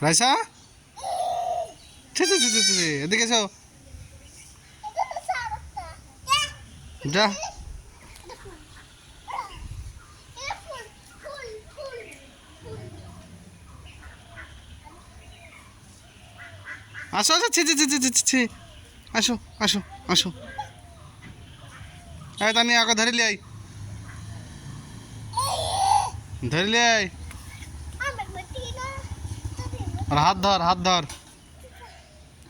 রাইসা এদিকে এসো যা আসো আসো ছি আসো আসো আসো তানি আগে ধরে আই ধরে আই আর হাত ধর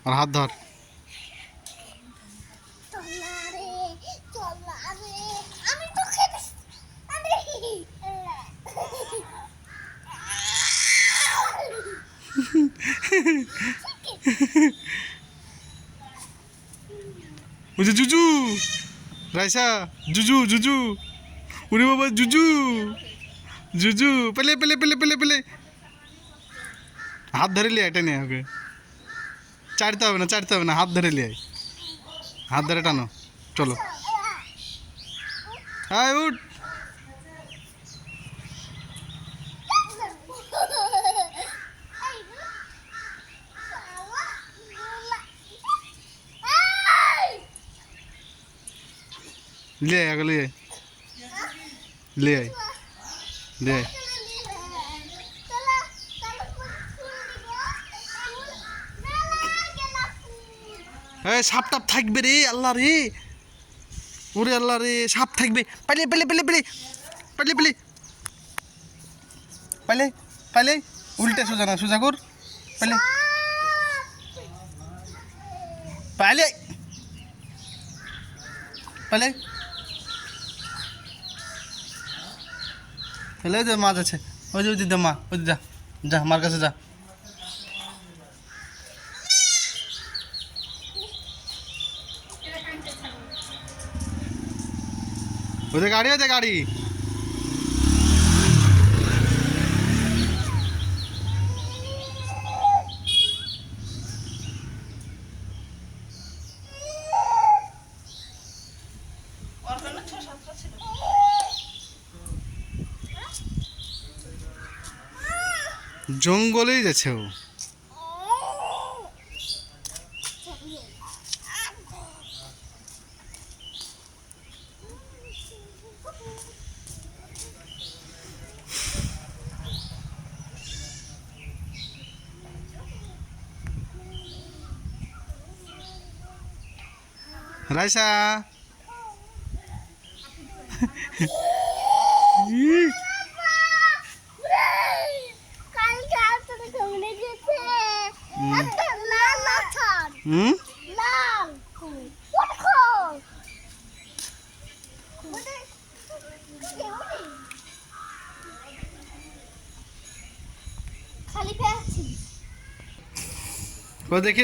আর হাত ধর বুঝে জুজু রাইসা জুজু উরে বাবা জুজু পেলে হাত ধরে লিয়ে এটা নিয়ে ওকে চাটতে হবে না হাত ধরে লিয়ে হাত ধরে টানো চলো আয় উঠ ले आगे ले आई সাপ টাপ থাকবে রে আল্লাহ রে ওরে আল্লাহ রে সাপ থাকবে পাইলে উল্টে সোজা কর পাইলে যে মাছ আছে ওই যে মা ওই যা মার কাছে যা ওদের গাড়ি জঙ্গলেই যাচ্ছে ও রাইসা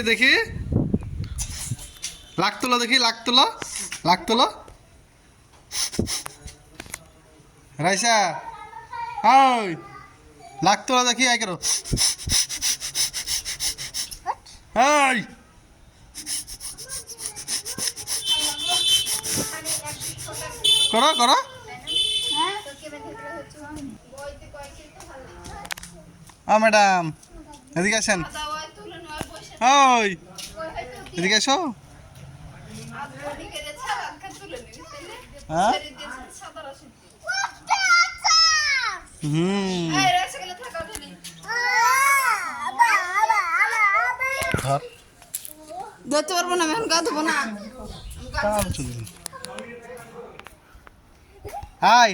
দেখি লাখ তোলা রাইসা ওই লাখ তোলা দেখি আই করো এই করো ম্যাডাম এদিকে আসেন ওই এদিকে আসো হ্যাঁ ধরতে পারবো না এখন গা ধোবো না হাই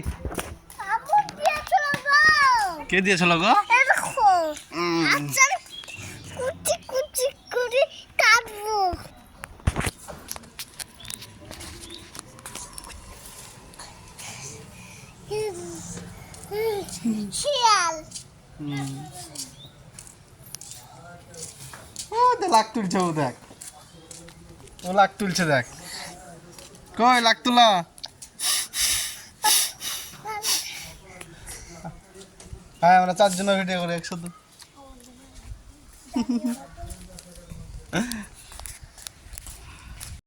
কে দিয়েছিল গো শিয়াল লাখ তুলছে ও দেখ ও লাখ তুলছে দেখ কই লাখ তোলা হ্যাঁ আমরা 4 জন ভিডিও করে 100